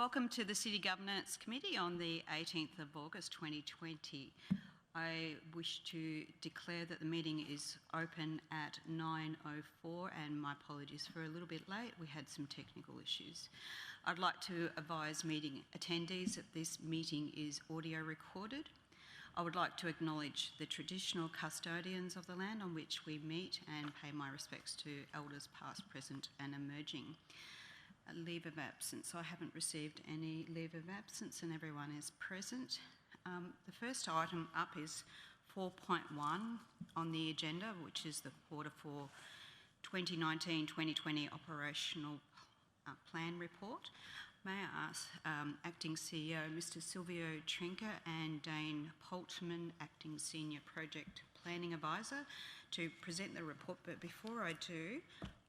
Welcome to the City Governance Committee on the 18th of August 2020. I wish to declare that the meeting is open at 9:04 and my apologies for a little bit late. We had some technical issues. I'd like to advise meeting attendees that this meeting is audio recorded. I would like to acknowledge the traditional custodians of the land on which we meet and pay my respects to elders past, present and emerging. A leave of absence. I haven't received any leave of absence and everyone is present. The first item up is 4.1 on the agenda, which is the Quarter 4 2019-2020 Operational Plan Report. May I ask Acting CEO Mr Silvio Trinca and Dane Poltman, Acting Senior Project Planning Advisor, to present the report. But before I do,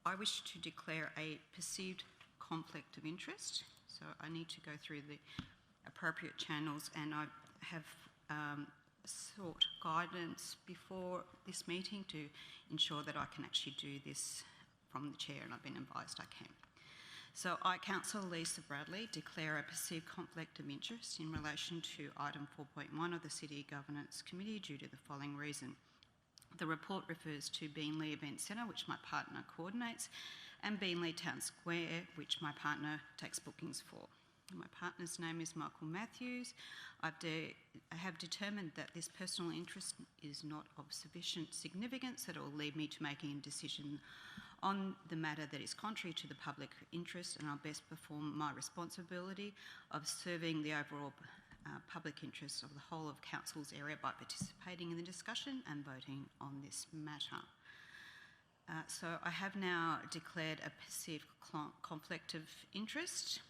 I wish to declare a perceived conflict of interest. So I need to go through the appropriate channels, and I have sought guidance before this meeting to ensure that I can actually do this from the chair, and I've been advised I can. So I, Councillor Lisa Bradley, declare a perceived conflict of interest in relation to item 4.1 of the City Governance Committee due to the following reason. The report refers to Beenleigh Event Centre, which my partner coordinates, and Beenleigh Town Square, which my partner takes bookings for. My partner's name is Michael Matthews. I have determined that this personal interest is not of sufficient significance that it will lead me to making a decision on the matter that is contrary to the public interest, and I'll best perform my responsibility of serving the overall public interest of the whole of Council's area by participating in the discussion and voting on this matter. So I have now declared a perceived conflict of interest,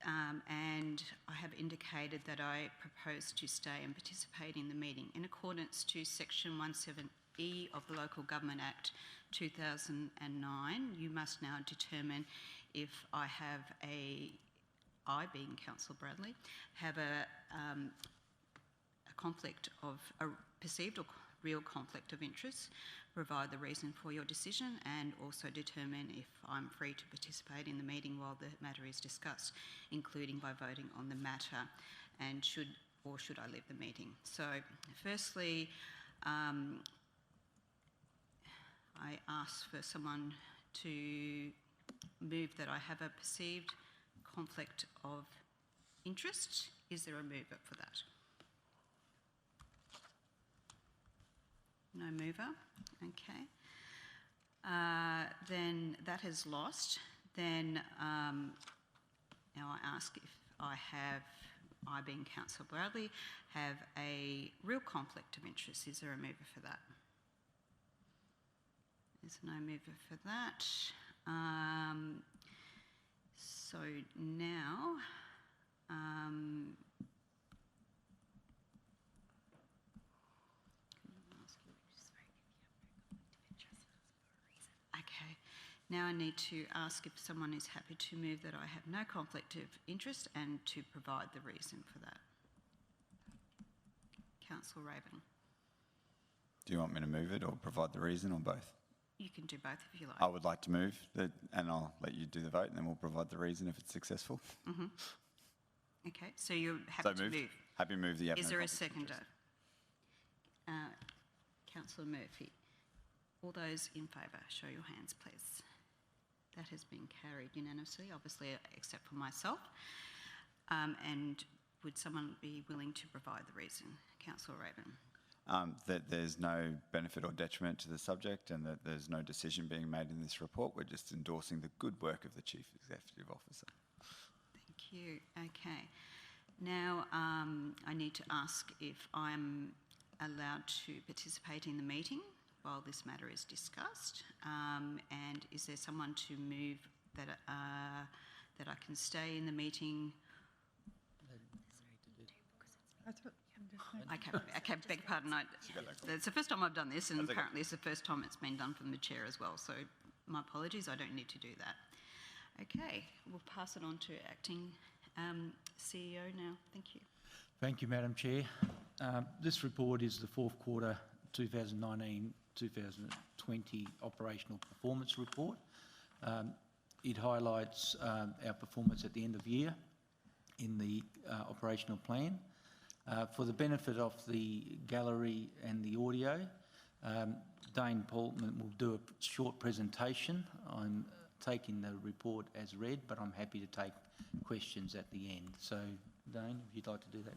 and I have indicated that I propose to stay and participate in the meeting. In accordance to Section 17E of the Local Government Act 2009, you must now determine if I, being Councillor Bradley, have a conflict of a perceived or real conflict of interest, provide the reason for your decision, and also determine if I'm free to participate in the meeting while the matter is discussed, including by voting on the matter, and should I leave the meeting. So firstly, I ask for someone to move that I have a perceived conflict of interest. Is there a mover for that? No mover. Okay. Then that has lost. Then now I ask if I being Councillor Bradley, have a real conflict of interest. Is there a mover for that? There's no mover for that. So now, okay, now I need to ask if someone is happy to move that I have no conflict of interest and to provide the reason for that. Councillor Raven. Do you want me to move it or provide the reason, or both? You can do both if you like. I would like to move that, and I'll let you do the vote, and then we'll provide the reason if it's successful. Mm-hmm. Okay, so you're happy to move? Happy to move the... Is there a seconder? Councillor Murphy. All those in favour, show your hands, please. That has been carried unanimously, obviously, except for myself. And would someone be willing to provide the reason? Councillor Raven. That there's no benefit or detriment to the subject, and that there's no decision being made in this report. We're just endorsing the good work of the Chief Executive Officer. Thank you. Okay. Now I need to ask if I'm allowed to participate in the meeting while this matter is discussed, and is there someone to move that I can stay in the meeting? Okay, beg pardon. It's the first time I've done this, and apparently it's the first time it's been done from the chair as well. So my apologies, I don't need to do that. Okay, we'll pass it on to Acting CEO now. Thank you. Thank you, Madam Chair. This report is the fourth quarter 2019-2020 operational performance report. It highlights our performance at the end of year in the operational plan. For the benefit of the gallery and the audio, Dane Portman will do a short presentation. I'm taking the report as read, but I'm happy to take questions at the end. So, Dane, if you'd like to do that.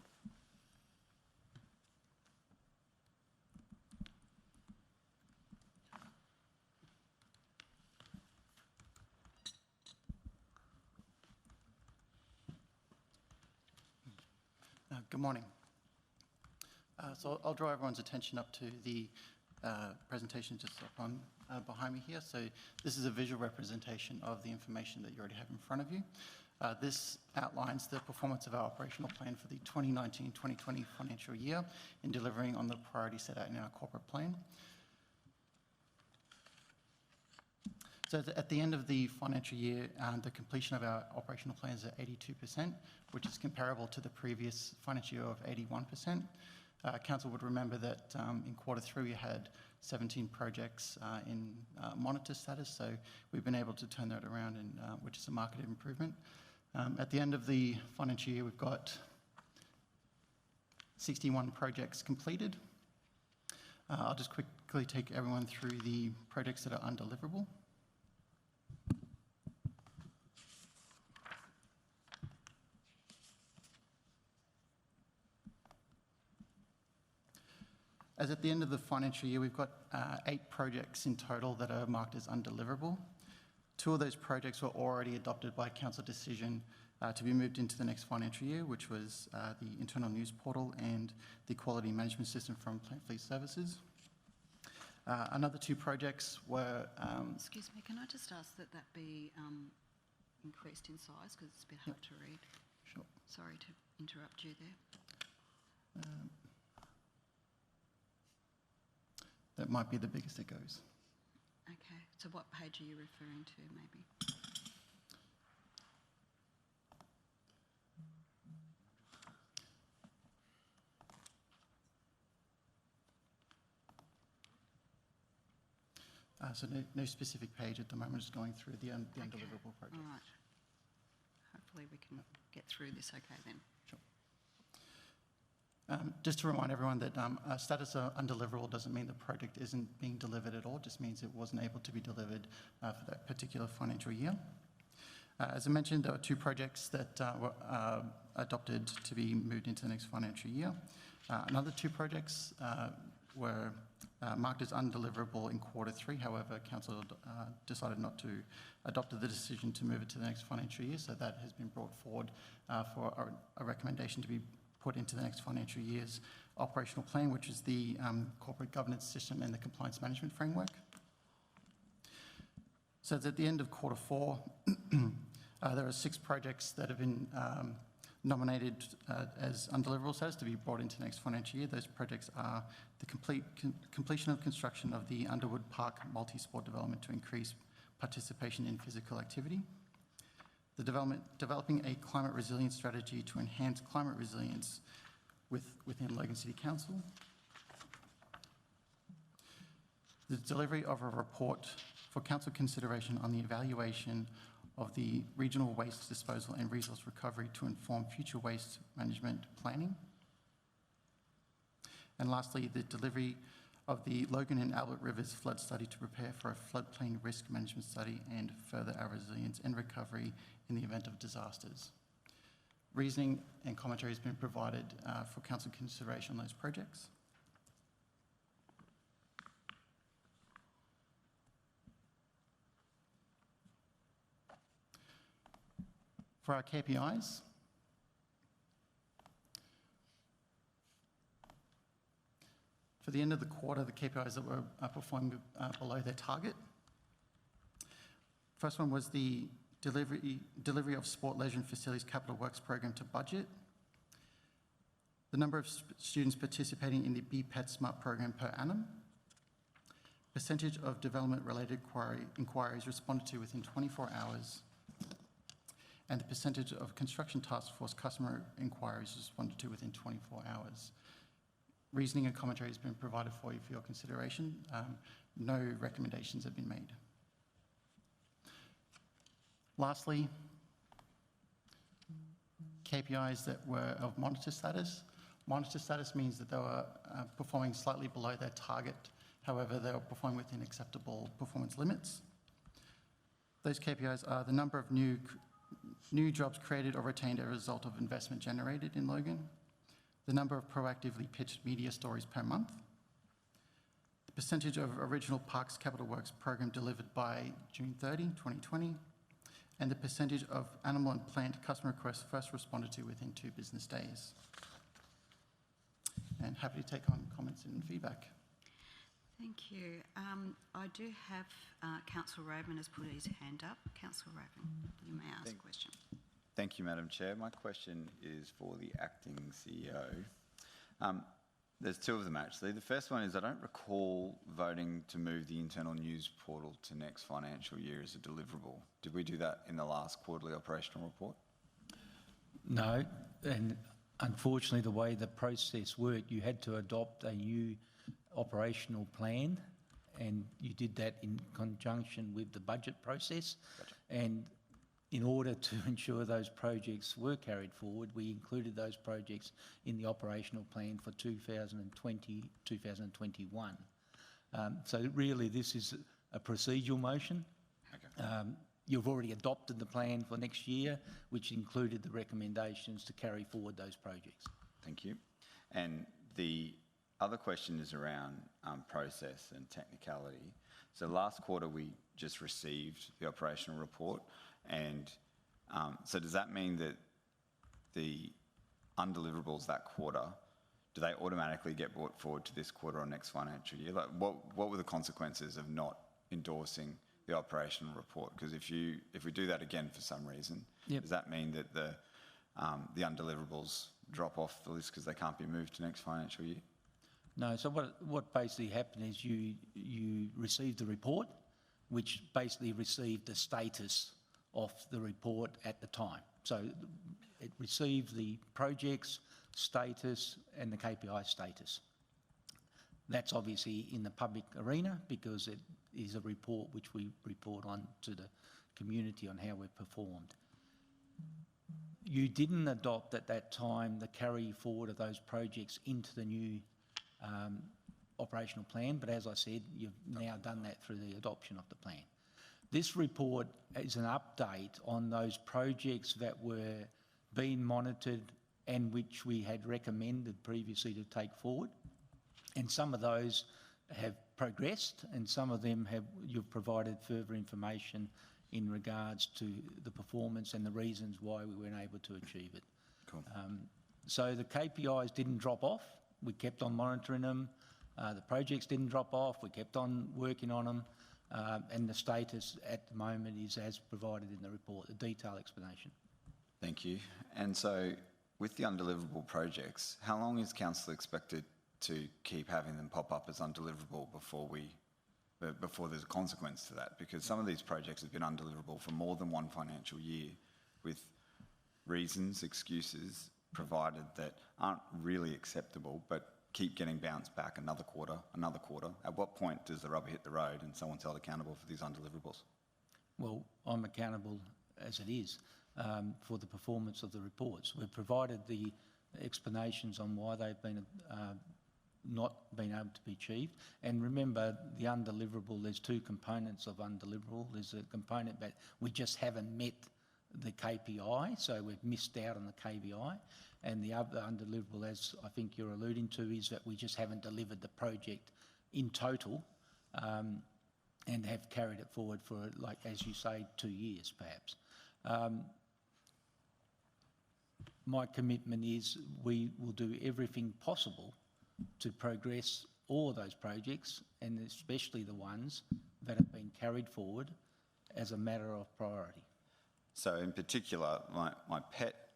Good morning. So I'll draw everyone's attention up to the presentation just up on behind me here. So this is a visual representation of the information that you already have in front of you. This outlines the performance of our operational plan for the 2019-2020 financial year in delivering on the priorities set out in our corporate plan. So at the end of the financial year, the completion of our operational plan is at 82%, which is comparable to the previous financial year of 81%. Council would remember that in Q3 we had 17 projects in monitor status, so we've been able to turn that around, and which is a marked improvement. At the end of the financial year, we've got 61 projects completed. I'll just quickly take everyone through the projects that are undeliverable. As at the end of the financial year, we've got 8 projects in total that are marked as undeliverable. 2 of those projects were already adopted by council decision to be moved into the next financial year, which was the internal news portal and the quality management system from Plant Fleet Services. Another 2 projects were... Excuse me, can I just ask that that be increased in size, because it's a bit hard to read? Sure. Sorry to interrupt you there. That might be the biggest it goes. Okay, so what page are you referring to, maybe? So no specific page at the moment, just going through the undeliverable projects. All right. Hopefully we can get through this okay then. Sure. Just to remind everyone that status of undeliverable doesn't mean the project isn't being delivered at all, just means it wasn't able to be delivered for that particular financial year. As I mentioned, there were 2 projects that were adopted to be moved into the next financial year. Another 2 projects were marked as undeliverable in Q3. However, council decided not to adopt the decision to move it to the next financial year, so that has been brought forward for a recommendation to be put into the next financial year's operational plan, which is the corporate governance system and the compliance management framework. So at the end of Q4, there are 6 projects that have been nominated as undeliverable status to be brought into the next financial year. Those projects are the completion of construction of the Underwood Park multi-sport development to increase participation in physical activity, the developing a climate resilience strategy to enhance climate resilience within Logan City Council, the delivery of a report for council consideration on the evaluation of the regional waste disposal and resource recovery to inform future waste management planning, and lastly, the delivery of the Logan and Albert Rivers flood study to prepare for a floodplain risk management study and further our resilience and recovery in the event of disasters. Reasoning and commentary has been provided for council consideration on those projects. For our KPIs, for the end of the quarter, the KPIs that were performing below their target. First one was the delivery of sport, leisure and facilities capital works program to budget. The number of students participating in the BPET Smart program per annum. Percentage of development-related inquiries responded to within 24 hours. And the percentage of construction task force customer inquiries responded to within 24 hours. Reasoning and commentary has been provided for you for your consideration. No recommendations have been made. KPIs that were of monitor status. Monitor status means that they were performing slightly below their target. However, they were performing within acceptable performance limits. Those KPIs are the number of new jobs created or retained as a result of investment generated in Logan, the number of proactively pitched media stories per month, the percentage of original Parks Capital Works program delivered by June 30, 2020, and the percentage of animal and plant customer requests first responded to within 2 business days. And happy to take on comments and feedback. Thank you. I do have Councillor Raven has put his hand up. Councillor Raven, you may ask a question. Thank you, Madam Chair. My question is for the acting CEO. There's 2 of them actually. The first one is I don't recall voting to move the internal news portal to next financial year as a deliverable. Did we do that in the last quarterly operational report? No, and unfortunately the way the process worked, you had to adopt a new operational plan, and you did that in conjunction with the budget process. Gotcha. And in order to ensure those projects were carried forward, we included those projects in the operational plan for 2020-2021. So really this is a procedural motion. Okay. You've already adopted the plan for next year, which included the recommendations to carry forward those projects. Thank you. And the other question is around process and technicality. So last quarter we just received the operational report, and so does that mean that the undeliverables that quarter, do they automatically get brought forward to this quarter or next financial year? Like what were the consequences of not endorsing the operational report? Because if we do that again for some reason, Yep. Does that mean that the undeliverables drop off the list because they can't be moved to next financial year? No, so what basically happened is you received the report, which basically received the status of the report at the time. So it received the project's status and the KPI status. That's obviously in the public arena because it is a report which we report on to the community on how we've performed. You didn't adopt at that time the carry forward of those projects into the new operational plan, but as I said, you've now done that through the adoption of the plan. This report is an update on those projects that were being monitored and which we had recommended previously to take forward. And some of those have progressed, and some of them you've provided further information in regards to the performance and the reasons why we weren't able to achieve it. Cool. So the KPIs didn't drop off. We kept on monitoring them. The projects didn't drop off. We kept on working on them. And the status at the moment is as provided in the report, a detailed explanation. Thank you. And so with the undeliverable projects, how long is council expected to keep having them pop up as undeliverable before there's a consequence to that? Because some of these projects have been undeliverable for more than 1 financial year with reasons, excuses provided that aren't really acceptable but keep getting bounced back another quarter. At what point does the rubber hit the road and someone's held accountable for these undeliverables? Well, I'm accountable as it is for the performance of the reports. We've provided the explanations on why they've been not been able to be achieved. And remember, the undeliverable, there's 2 components of undeliverable. There's a component that we just haven't met the KPI, so we've missed out on the KPI. And the other undeliverable, as I think you're alluding to, is that we just haven't delivered the project in total and have carried it forward for, like, as you say, 2 years perhaps. My commitment is we will do everything possible to progress all of those projects, and especially the ones that have been carried forward as a matter of priority. So in particular, my pet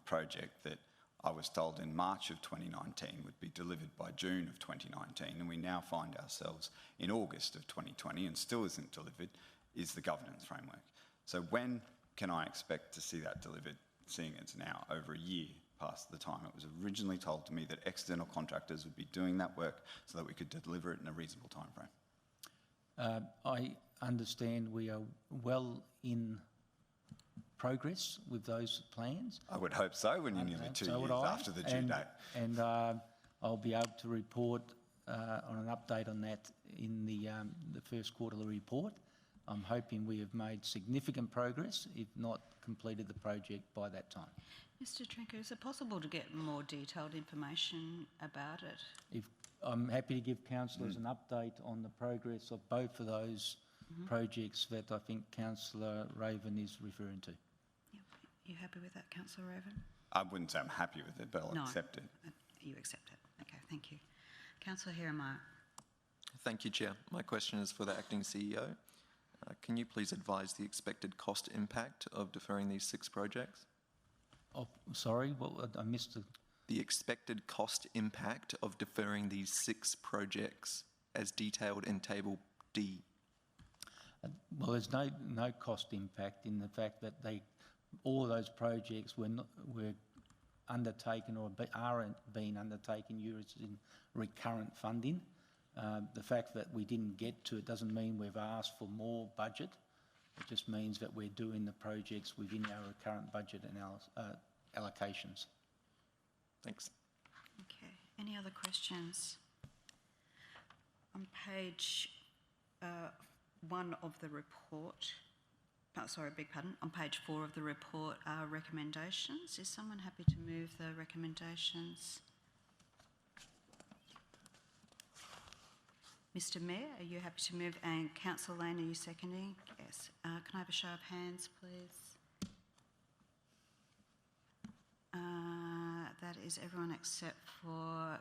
project that I was told in March of 2019 would be delivered by June of 2019, and we now find ourselves in August of 2020 and still isn't delivered, is the governance framework. So when can I expect to see that delivered, seeing it's now over a year past the time it was originally told to me that external contractors would be doing that work so that we could deliver it in a reasonable timeframe? I understand we are well in progress with those plans. I would hope so when you're nearly 2 So would years I. after the due And- date. And I'll be able to report on an update on that in the first quarterly report. I'm hoping we have made significant progress, if not completed the project by that time. Mr Trinker, is it possible to get more detailed information about it? I'm happy to give councillors an update on the progress of both of those projects that I think Councillor Raven is referring to. Yep. You happy with that, Councillor Raven? I wouldn't say I'm happy with it, but I'll No. accept it. You accept it. Okay, thank you. Councillor Hirameyer. Thank you, Chair. My question is for the Acting CEO. Can you please advise the expected cost impact of deferring these 6 projects? Oh, sorry, I missed the... The expected cost impact of deferring these 6 projects as detailed in Table D. Well, there's no cost impact in the fact that all of those projects were undertaken or aren't being undertaken using recurrent funding. The fact that we didn't get to it doesn't mean we've asked for more budget. It just means that we're doing the projects within our current budget and allocations. Thanks. Okay, any other questions? On page 1 of the report, on page 4 of the report are recommendations. Is someone happy to move the recommendations? Mr Mayor, are you happy to move? And Councillor Lane, are you seconding? Yes. Can I have a show of hands, please? That is everyone except for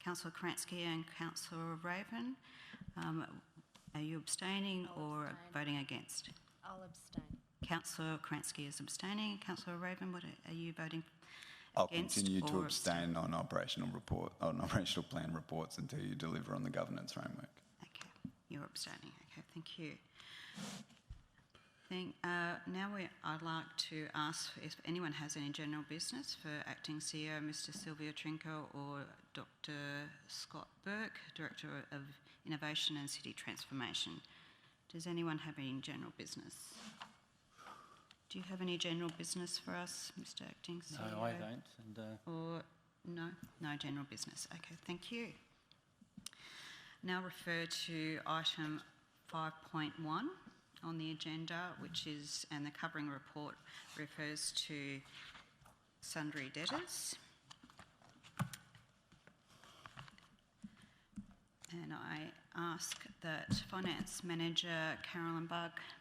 Councillor Kransky and Councillor Raven. Are you abstaining or voting against? I'll abstain. Councillor Kransky is abstaining. Councillor Raven, are you voting I'll against continue to or abstain on operational plan reports until you deliver on the governance framework. Okay, you're abstaining. Okay, thank you. I'd like to ask if anyone has any general business for Acting CEO Mr Silvio Trinker or Dr Scott Burke, Director of Innovation and City Transformation. Does anyone have any general business? Do you have any general business for us, Mr Acting CEO? No, I don't. Or no general business. Okay, thank you. Now refer to item 5.1 on the agenda, and the covering report refers to sundry debtors. And I ask that Finance Manager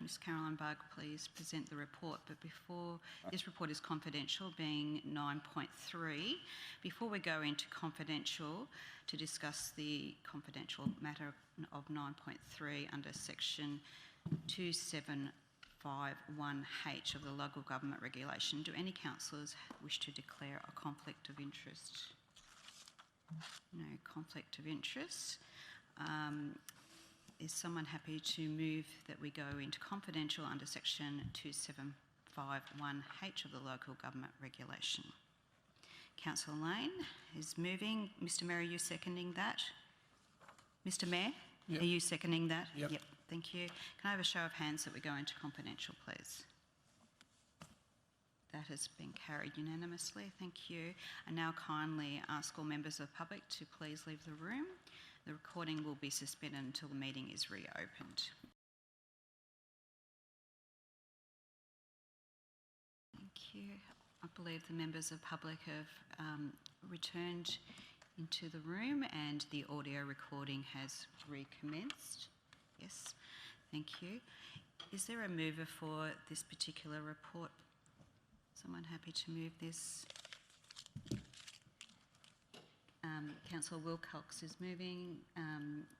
Ms Carolyn Bugg, please present the report. But before, this report is confidential, being 9.3. Before we go into confidential, to discuss the confidential matter of 9.3 under section 2751H of the Local Government Regulation, do any councillors wish to declare a conflict of interest? No conflict of interest. Is someone happy to move that we go into confidential under section 2751H of the Local Government Regulation? Councillor Lane is moving. Mr Mayor, are you seconding that? Mr Mayor, Yep. Are you seconding that? Yep. Thank you. Can I have a show of hands that we go into confidential, please? That has been carried unanimously. Thank you. I now kindly ask all members of the public to please leave the room. The recording will be suspended until the meeting is reopened. Thank you. I believe the members of the public have returned into the room and the audio recording has recommenced. Yes, thank you. Is there a mover for this particular report? Someone happy to move this? Councillor Wilcox is moving.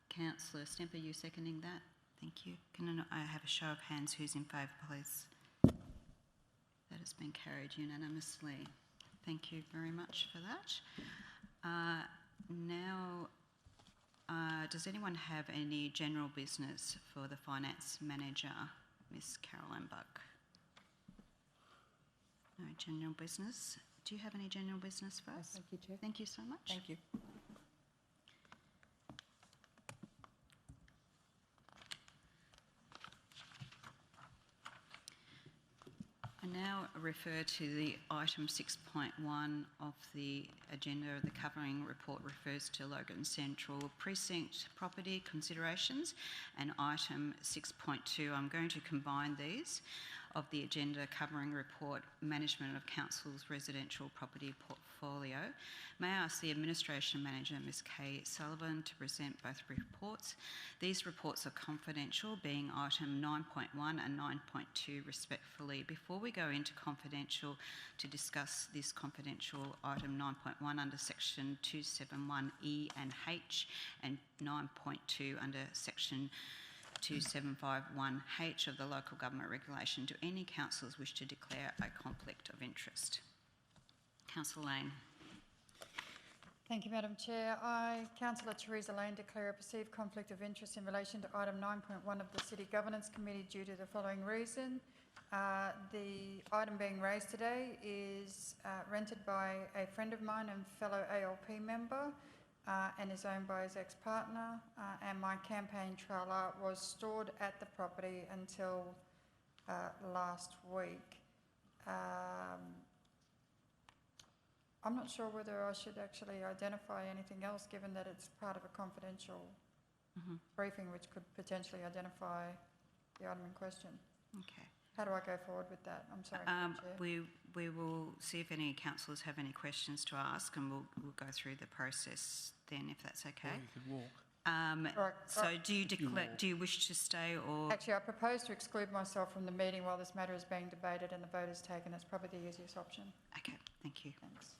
Councillor Stemper, you seconding that? Thank you. Can I have a show of hands who's in favour, please? That has been carried unanimously. Thank you very much for that. Does anyone have any general business for the Finance Manager, Ms Carolyn Bugg? No general business. Do you have any general business for us? Thank you, Chair. Thank you so much. Thank you. I now refer to the item 6.1 of the agenda. The covering report refers to Logan Central Precinct property considerations, and item 6.2, I'm going to combine these, of the agenda covering report, management of council's residential property portfolio. May I ask the Administration Manager, Ms Kay Sullivan, to present both reports. These reports are confidential, being item 9.1 and 9.2 respectively. Before we go into confidential to discuss this confidential item 9.1 under section 271E and H, and 9.2 under section 2751H of the Local Government Regulation, do any councillors wish to declare a conflict of interest? Councillor Lane. Thank you, Madam Chair. I, Councillor Theresa Lane, declare a perceived conflict of interest in relation to item 9.1 of the City Governance Committee due to the following reason. The item being raised today is rented by a friend of mine and fellow ALP member, and is owned by his ex-partner, and my campaign trailer was stored at the property until last week. I'm not sure whether I should actually identify anything else, given that it's part of a confidential briefing which could potentially identify the item in question. Okay. How do I go forward with that? I'm sorry, Madam Chair. We will see if any councillors have any questions to ask, and we'll go through the process then, if that's okay. Or you could walk. Right, So do you declare? Do you wish to stay, or Actually, I propose to exclude myself from the meeting while this matter is being debated and the vote is taken. That's probably the easiest option. okay? Thank you. Thanks.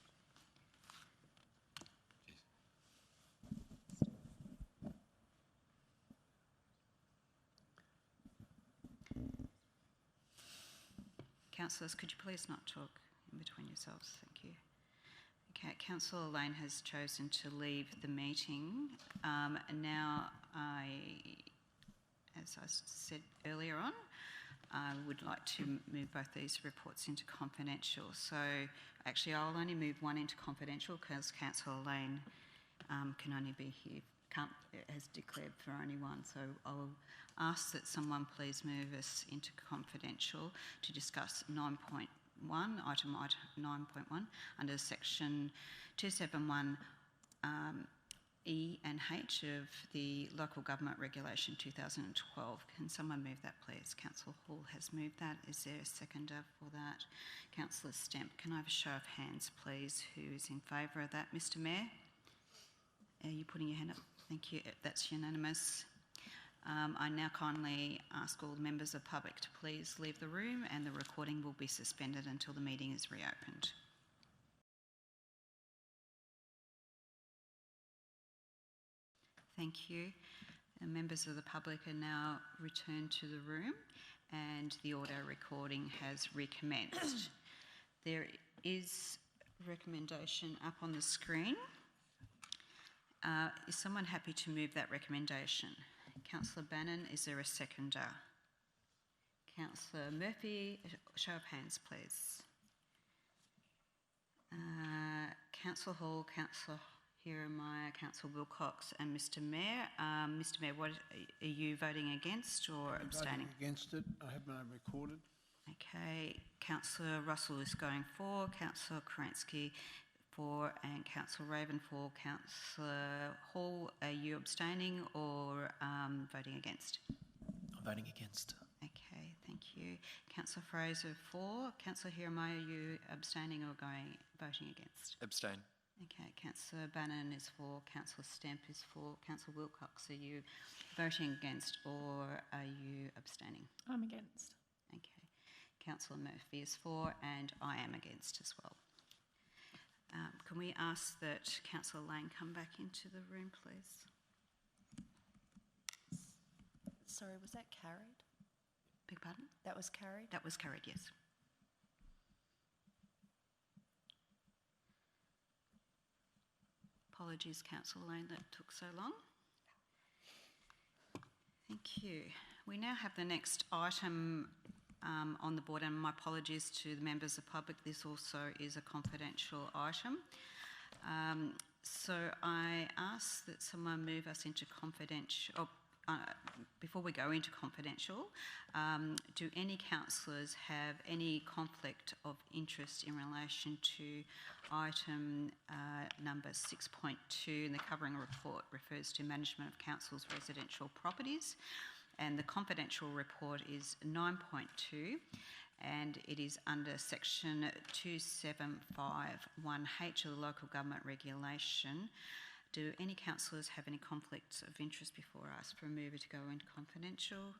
Councillors, could you please not talk in between yourselves? Thank you. Okay, Councillor Lane has chosen to leave the meeting. And now as I said earlier on, I would like to move both these reports into confidential. So actually I'll only move one into confidential because Councillor Lane can only be here, has declared for only one. So I'll ask that someone please move us into confidential to discuss 9.1, item 9.1, under section 271 E and H of the Local Government Regulation 2012. Can someone move that, please? Councillor Hall has moved that. Is there a seconder for that? Councillor Stemp, can I have a show of hands, please? Who is in favour of that? Mr Mayor? Are you putting your hand up? Thank you. That's unanimous. I now kindly ask all members of the public to please leave the room, and the recording will be suspended until the meeting is reopened. Thank you. And members of the public are now returned to the room, and the audio recording has recommenced. There is a recommendation up on the screen. Is someone happy to move that recommendation? Councillor Bannon, is there a seconder? Councillor Murphy, show of hands, please. Councillor Hall, Councillor Hieromaya, Councillor Wilcox and Mr Mayor. Mr Mayor, what, are you voting against or abstaining? Voting against it. I have mine recorded. Okay. Councillor Russell is going for, Councillor Kerensky for, and Councillor Raven for. Councillor Hall, are you abstaining or voting against? I'm voting against. Okay, thank you. Councillor Fraser for. Councillor Hieromaya, are you abstaining or voting against? Abstain. Okay, Councillor Bannon is for, Councillor Stemp is for. Councillor Wilcox, are you voting against or are you abstaining? I'm against. Okay. Councillor Murphy is for, and I am against as well. Can we ask that Councillor Lane come back into the room, please? Sorry, was that carried? Beg pardon? That was carried? That was carried, yes. Apologies, Councillor Lane, that took so long. Thank you. We now have the next item on the board, and my apologies to the members of the public, this also is a confidential item. So I ask that someone move us into confidential, before we go into confidential, do any councillors have any conflict of interest in relation to item number 6.2? And the covering report refers to management of council's residential properties, and the confidential report is 9.2, and it is under section 2751H of the local government regulation. Do any councillors have any conflicts of interest before I ask for a mover to go into confidential?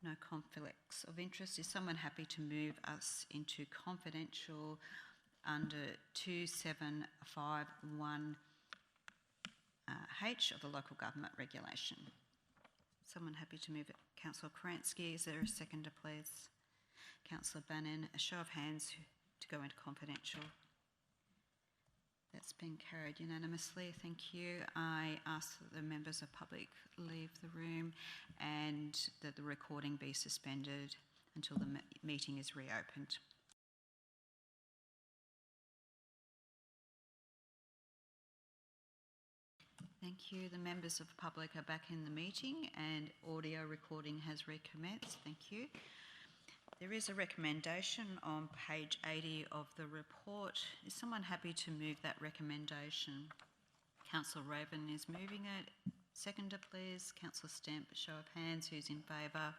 No conflicts of interest. Is someone happy to move us into confidential under 2751H of the local government regulation? Someone happy to move it? Councillor Kransky, is there a seconder, please? Councillor Bannon, a show of hands to go into confidential. That's been carried unanimously. Thank you. I ask that the members of public leave the room and that the recording be suspended until the meeting is reopened. Thank you. The members of the public are back in the meeting and audio recording has recommenced. Thank you. There is a recommendation on page 80 of the report. Is someone happy to move that recommendation? Councillor Raven is moving it. Seconder, please. Councillor Stamp, a show of hands. Who's in favour?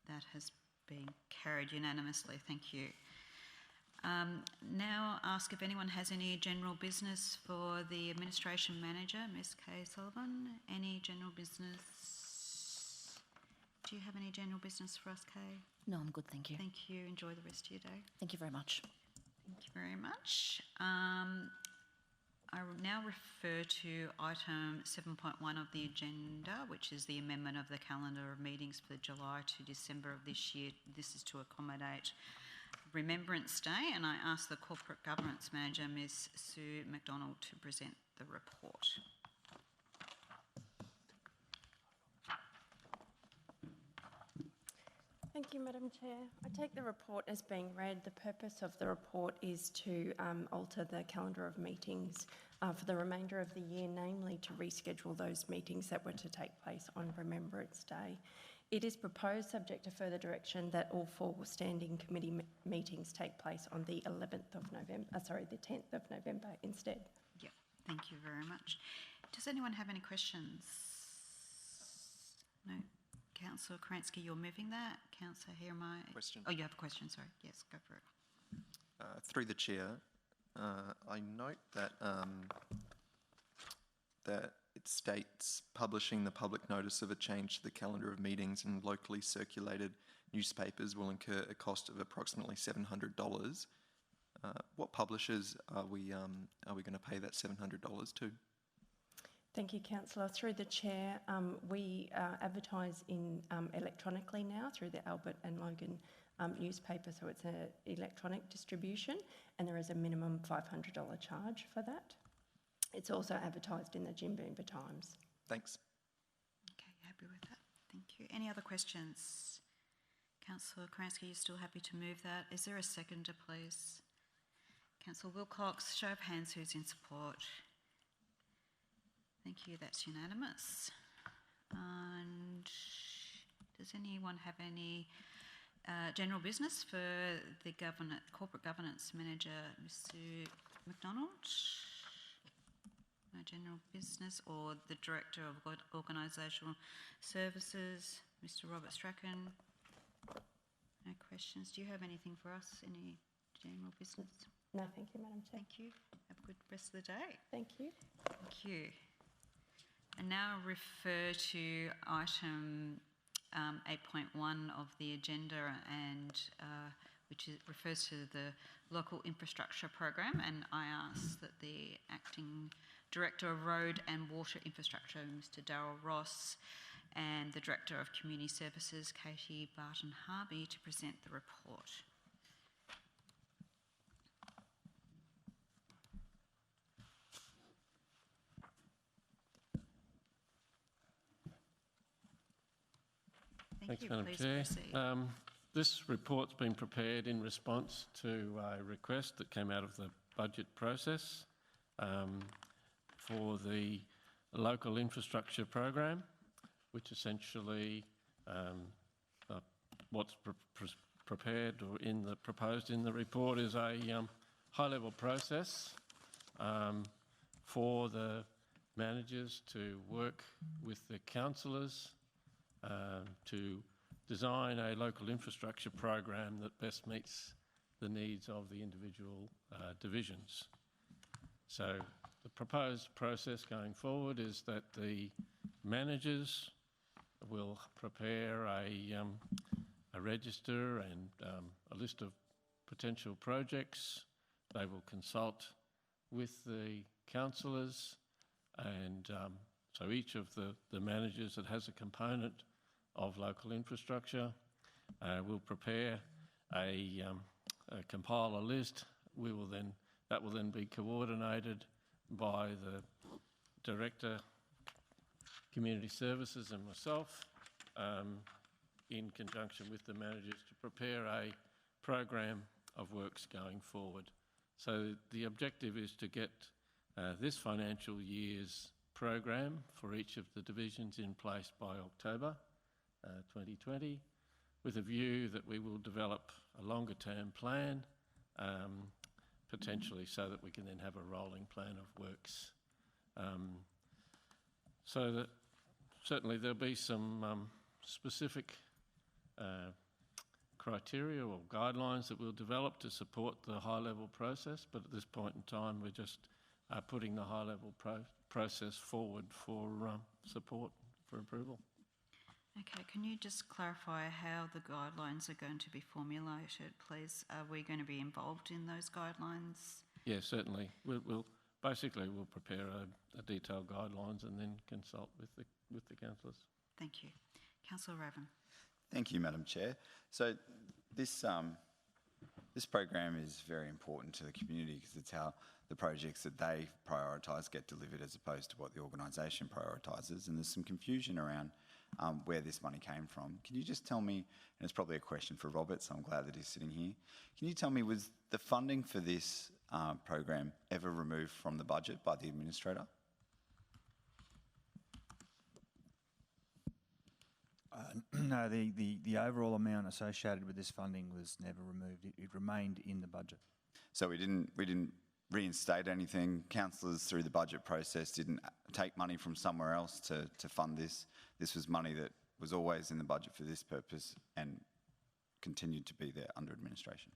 That has been carried unanimously. Thank you. Now ask if anyone has any general business for the Administration Manager, Ms Kay Sullivan. Any general business? Do you have any general business for us, Kay? No, I'm good, thank you. Thank you. Enjoy the rest of your day. Thank you very much. Thank you very much. I will now refer to item 7.1 of the agenda, which is the amendment of the calendar of meetings for July to December of this year. This is to accommodate Remembrance Day, and I ask the Corporate Governance Manager, Ms Sue McDonald, to present the report. Thank you, Madam Chair. I take the report as being read. The purpose of the report is to alter the calendar of meetings for the remainder of the year, namely to reschedule those meetings that were to take place on Remembrance Day. It is proposed, subject to further direction, that all four standing committee meetings take place on the 11th of November, the 10th of November instead. Yep, thank you very much. Does anyone have any questions? No? Councillor Kransky, you're moving that. Councillor Hirmay. Question. Oh, you have a question, sorry. Yes, go for it. Through the chair, I note that that it states publishing the public notice of a change to the calendar of meetings in locally circulated newspapers will incur a cost of approximately $700. What publishers are we going to pay that $700 to? Thank you, Councillor. Through the Chair, we advertise in electronically now through the Albert and Logan newspaper, so it's an electronic distribution, and there is a minimum $500 charge for that. It's also advertised in the Jimboomba Times. Thanks. Okay, you happy with that? Thank you. Any other questions? Councillor Kransky, you still happy to move that? Is there a seconder, please? Councillor Wilcox, show of hands who's in support. Thank you, that's unanimous. And does anyone have any general business for the Corporate Governance Manager, Mr McDonald? No general business. Or the Director of Organisational Services, Mr Robert Strachan? No questions. Do you have anything for us? Any general business? No, thank you, Madam Chair. Thank you. Have a good rest of the day. Thank you. Thank you. And now refer to item 8.1 of the agenda, and which refers to the local infrastructure program, and I ask that the Acting Director of Road and Water Infrastructure, Mr Darryl Ross, and the Director of Community Services, Katie Barton-Harvey, to present the report. Thanks, Madam Chair. This report's been prepared in response to a request that came out of the budget process for the local infrastructure program, which essentially what's prepared or proposed in the report is a high-level process for the managers to work with the councillors to design a local infrastructure program that best meets the needs of the individual divisions. So the proposed process going forward is that the managers will prepare a register and a list of potential projects. They will consult with the councillors, and so each of the managers that has a component of local infrastructure will prepare compile a list. That will then be coordinated by the Director, Community Services and myself in conjunction with the managers to prepare a program of works going forward. So the objective is to get this financial year's program for each of the divisions in place by October 2020, with a view that we will develop a longer term plan, potentially so that we can then have a rolling plan of works. So that certainly there'll be some specific criteria or guidelines that we'll develop to support the high-level process, but at this point in time we're just putting the high-level process forward for support, for approval. Okay, can you just clarify how the guidelines are going to be formulated, please? Are we going to be involved in those guidelines? Yeah, certainly. We'll prepare a detailed guidelines and then consult with the councillors. Thank you. Councillor Raven. Thank you, Madam Chair. So this program is very important to the community because it's how the projects that they prioritise get delivered as opposed to what the organisation prioritises, and there's some confusion around where this money came from. Can you just tell me, and it's probably a question for Robert, so I'm glad that he's sitting here, can you tell me, was the funding for this program ever removed from the budget by the administrator? No, the overall amount associated with this funding was never removed. It remained in the budget. So we didn't reinstate anything. Councillors through the budget process didn't take money from somewhere else to fund this. This was money that was always in the budget for this purpose and continued to be there under administration.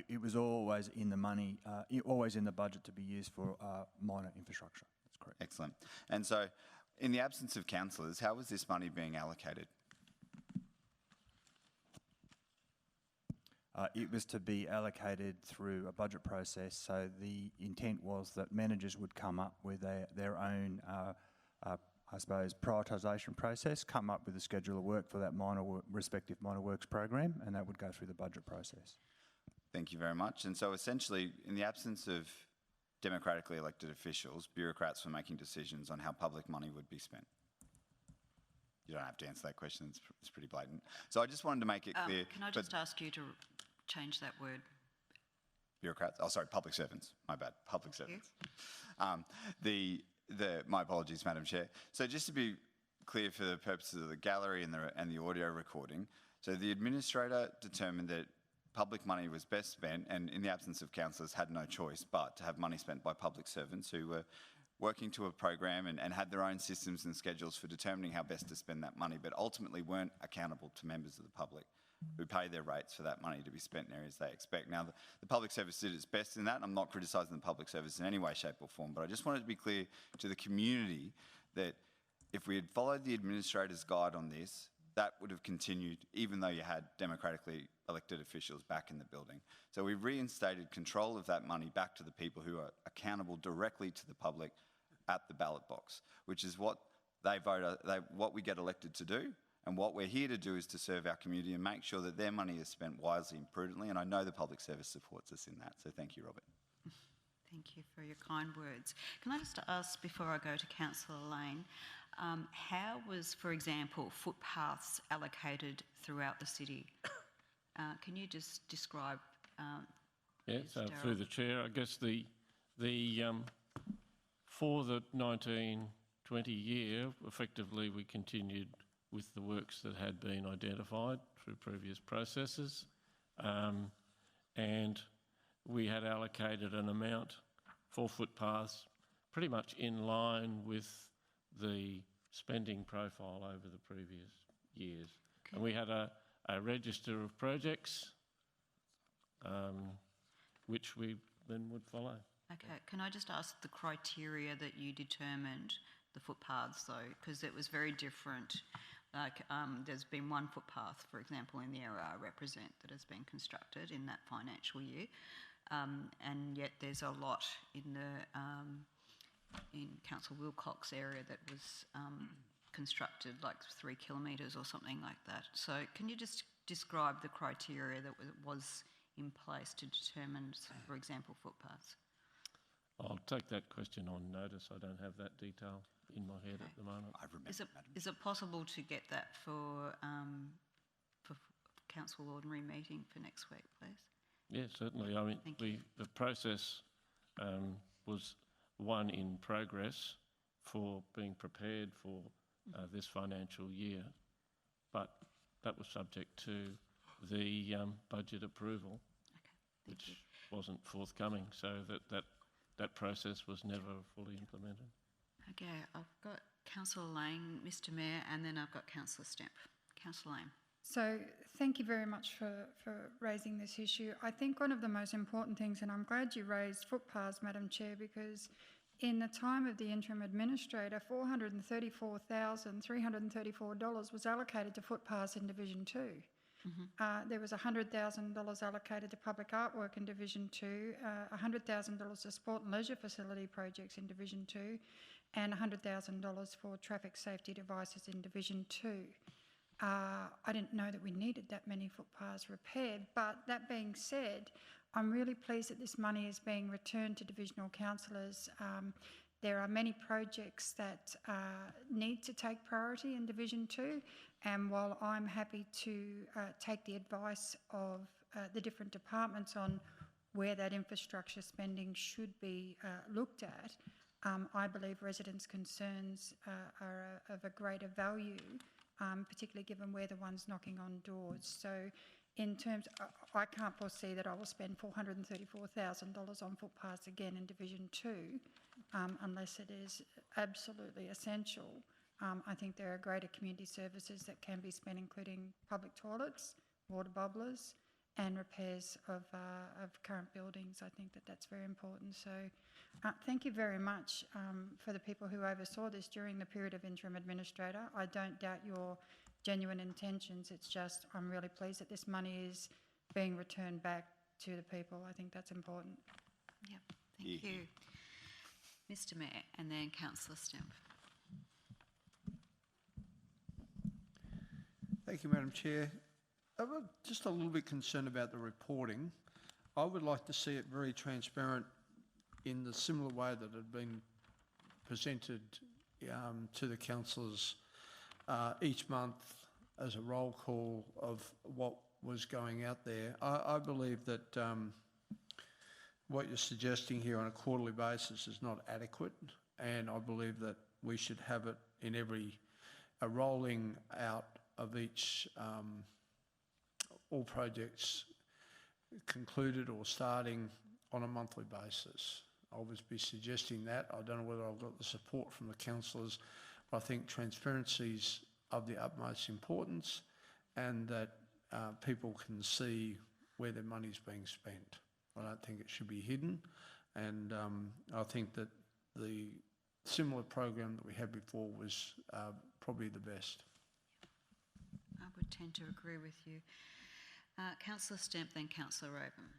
It was always in the money, always in the budget to be used for minor infrastructure. That's correct. Excellent. And so, in the absence of councillors, how was this money being allocated? It was to be allocated through a budget process, so the intent was that managers would come up with their own, I suppose, prioritisation process, come up with a schedule of work for that respective minor works program, and that would go through the budget process. Thank you very much. And so essentially, in the absence of democratically elected officials, bureaucrats were making decisions on how public money would be spent. You don't have to answer that question, it's pretty blatant. So I just wanted to make it clear. Can I just ask you to change that word? Bureaucrats? Oh, sorry, public servants. My bad, public servants. My apologies, Madam Chair. So just to be clear for the purposes of the gallery and the audio recording, so the administrator determined that public money was best spent, and in the absence of councillors had no choice but to have money spent by public servants who were working to a program and had their own systems and schedules for determining how best to spend that money, but ultimately weren't accountable to members of the public who pay their rates for that money to be spent in areas they expect. Now, the public service did its best in that, and I'm not criticising the public service in any way, shape or form, but I just wanted to be clear to the community that if we had followed the administrator's guide on this, that would have continued even though you had democratically elected officials back in the building. So we reinstated control of that money back to the people who are accountable directly to the public at the ballot box, which is what what we get elected to do. And what we're here to do is to serve our community and make sure that their money is spent wisely and prudently. And I know the public service supports us in that. So thank you, Robert. Thank you for your kind words. Can I just ask, before I go to Councillor Lane, how was, for example, footpaths allocated throughout the city? Can you just describe? Yeah, so through the chair, I guess the For the 19-20 year, effectively we continued with the works that had been identified through previous processes, and we had allocated an amount for footpaths pretty much in line with the spending profile over the previous years. Okay. And we had a register of projects which we then would follow. Okay, can I just ask the criteria that you determined the footpaths though, because it was very different. Like there's been one footpath, for example, in the area I represent that has been constructed in that financial year, and yet there's a lot in the in Council Wilcox area that was constructed like 3 kilometres or something like that. So can you just describe the criteria that was in place to determine, for example, footpaths? I'll take that question on notice. I don't have that detail in my head at the moment. I remember, Is it possible to get that for council ordinary meeting for next week, please? Yeah, certainly. I mean, the process was one in progress for being prepared for this financial year, but that was subject to the budget approval, which wasn't forthcoming, so that process was never fully implemented. Okay, I've got Councillor Lane, Mr Mayor, and then I've got Councillor Stemp. Councillor Lane. So thank you very much for raising this issue. I think one of the most important things, and I'm glad you raised footpaths, Madam Chair, because in the time of the interim administrator, $434,334 was allocated to footpaths in Division 2. Mm-hmm. There was $100,000 allocated to public artwork in Division 2, $100,000 to sport and leisure facility projects in Division 2, and $100,000 for traffic safety devices in Division 2. I didn't know that we needed that many footpaths repaired, but that being said, I'm really pleased that this money is being returned to divisional councillors. There are many projects that need to take priority in Division 2, and while I'm happy to take the advice of the different departments on where that infrastructure spending should be looked at, I believe residents' concerns are of a greater value, particularly given we're the ones knocking on doors. So in terms, I can't foresee that I will spend $434,000 on footpaths again in Division 2 unless it is absolutely essential. I think there are greater community services that can be spent, including public toilets, water bubblers, and repairs of current buildings. I think that that's very important. So thank you very much for the people who oversaw this during the period of interim administrator. I don't doubt your genuine intentions. It's just I'm really pleased that this money is being returned back to the people. I think that's important. Yep, thank you. Mr Mayor, and then Councillor Stemp. Thank you, Madam Chair. I'm just a little bit concerned about the reporting. I would like to see it very transparent in the similar way that it had been presented to the councillors each month as a roll call of what was going out there. I believe that what you're suggesting here on a quarterly basis is not adequate, and I believe that we should have it in a rolling out of each all projects concluded or starting on a monthly basis. I would be suggesting that. I don't know whether I've got the support from the councillors, but I think transparency is of the utmost importance, and that people can see where their money's being spent. I don't think it should be hidden, and I think that the similar program that we had before was probably the best. I would tend to agree with you. Councillor Stemp, then Councillor Raven.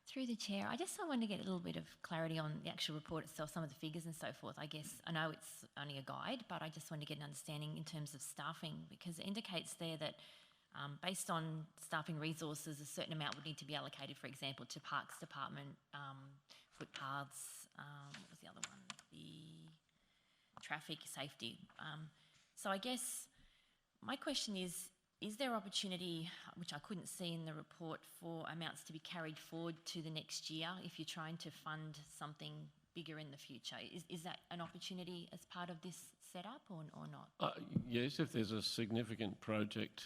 Through the chair, I want to get a little bit of clarity on the actual report itself, some of the figures and so forth. I guess I know it's only a guide, but I just want to get an understanding in terms of staffing, because it indicates there that based on staffing resources, a certain amount would need to be allocated, for example, to Parks Department, footpaths, what was the other one? The traffic safety. So I guess my question is, is there opportunity, which I couldn't see in the report, for amounts to be carried forward to the next year if you're trying to fund something bigger in the future? Is that an opportunity as part of this setup or not? Yes, if there's a significant project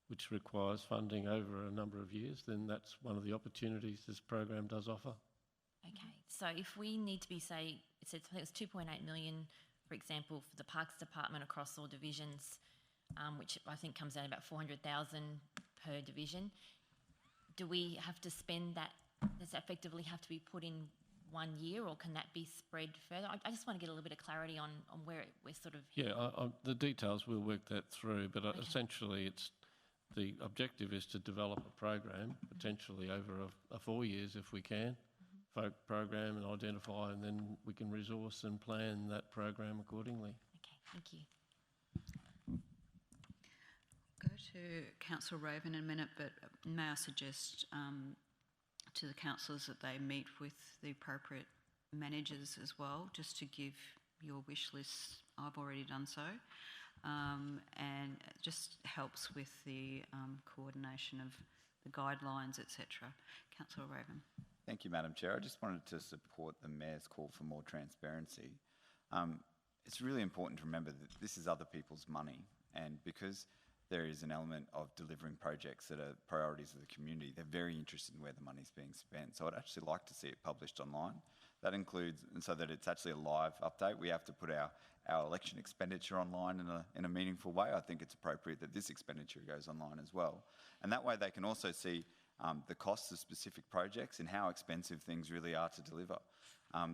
which requires funding over a number of years, then that's one of the opportunities this program does offer. Okay, so if we need to be, say, I think it was 2.8 million, for example, for the Parks Department across all divisions, which I think comes out about 400,000 per division, do we have to spend that? Does that effectively have to be put in 1 year, or can that be spread further? I just want to get a little bit of clarity on where we're sort of... Yeah, the details, we'll work that through, but essentially the objective is to develop a program, potentially over a 4 years if we can, program and identify, and then we can resource and plan that program accordingly. Okay, thank you. Go to Councillor Raven in a minute, but may I suggest to the councillors that they meet with the appropriate managers as well, just to give your wish lists. I've already done so, and it just helps with the coordination of the guidelines, etc. Councillor Raven. Thank you, Madam Chair. I just wanted to support the Mayor's call for more transparency. It's really important to remember that this is other people's money, and because there is an element of delivering projects that are priorities of the community, they're very interested in where the money's being spent. So I'd actually like to see it published online. That includes, and so that it's actually a live update. We have to put our election expenditure online in a meaningful way. I think it's appropriate that this expenditure goes online as well. And that way they can also see the costs of specific projects and how expensive things really are to deliver.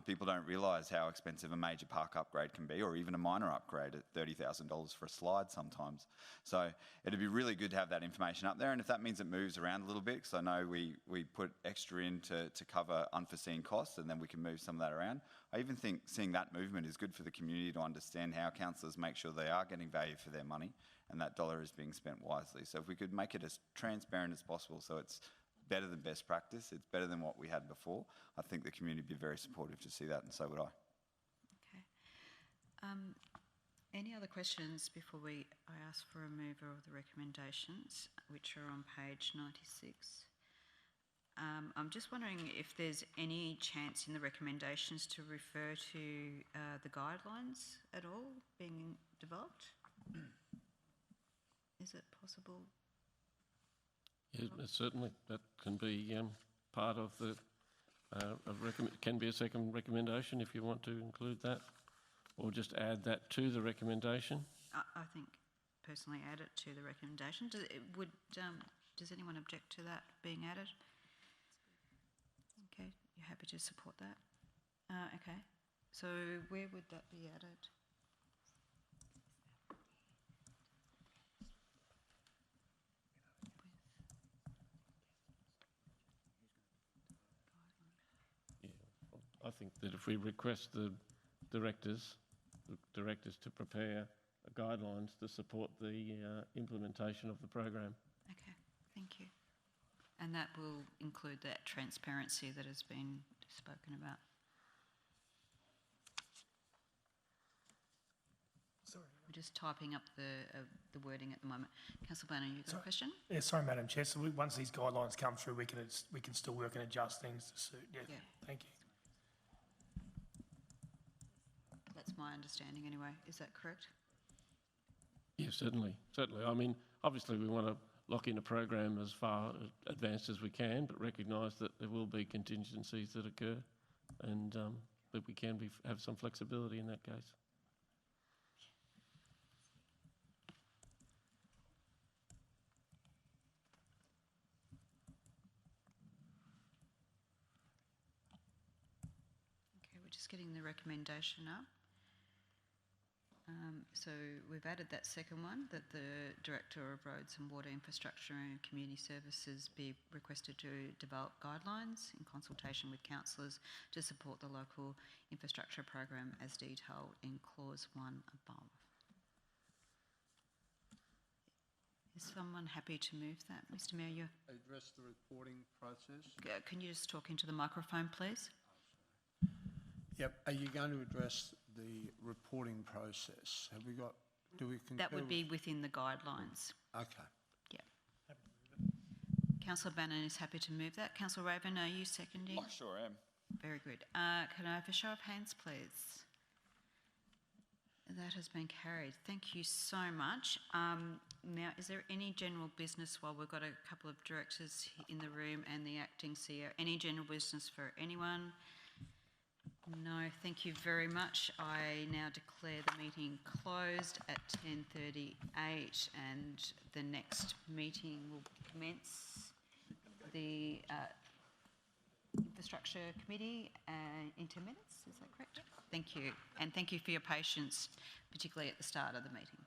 People don't realise how expensive a major park upgrade can be, or even a minor upgrade at $30,000 for a slide sometimes. So it'd be really good to have that information up there, and if that means it moves around a little bit, because I know we put extra in to cover unforeseen costs, and then we can move some of that around. I even think seeing that movement is good for the community to understand how councillors make sure they are getting value for their money and that dollar is being spent wisely. So if we could make it as transparent as possible, so it's better than best practice, it's better than what we had before, I think the community would be very supportive to see that, and so would I. Okay. Any other questions before I ask for a mover of the recommendations, which are on page 96? I'm just wondering if there's any chance in the recommendations to refer to the guidelines at all being developed? Is it possible? Yeah, certainly that can be part of the can be a second recommendation if you want to include that, or just add that to the recommendation. I think personally add it to the recommendation. Does anyone object to that being added? Okay, you're happy to support that? Okay, so where would that be added? I think that if we request the directors to prepare guidelines to support the implementation of the program. Okay, thank you. And that will include that transparency that has been spoken about. Sorry. We're just typing up the wording at the moment. Councillor Banner, you got a question? Yeah, sorry, Madam Chair. So once these guidelines come through, we can still work and adjust things to suit. Yeah. Thank you. That's my understanding anyway. Is that correct? Yes, certainly. I mean, obviously we want to lock in a program as far advanced as we can, but recognise that there will be contingencies that occur, and that we can have some flexibility in that case. Okay, we're just getting the recommendation up. So we've added that second one, that the Director of Roads and Water Infrastructure and Community Services be requested to develop guidelines in consultation with councillors to support the local infrastructure program as detailed in clause 1 above. Is someone happy to move that? Mr Mayor, Address the reporting process. can you just talk into the microphone, please? Yep. Are you going to address the reporting process? Do we concur? That would be within the guidelines. Okay. Yeah. Councillor Bannon is happy to move that. Councillor Raven, are you seconding? I sure am. Very good. Can I have a show of hands, please? That has been carried. Thank you so much. Now, is there any general business while we've got a couple of directors in the room and the acting CEO? Any general business for anyone? No, thank you very much. I now declare the meeting closed at 10:38 and the next meeting will commence the Infrastructure Committee in 10 minutes. Is that correct? Thank you. And thank you for your patience, particularly at the start of the meeting.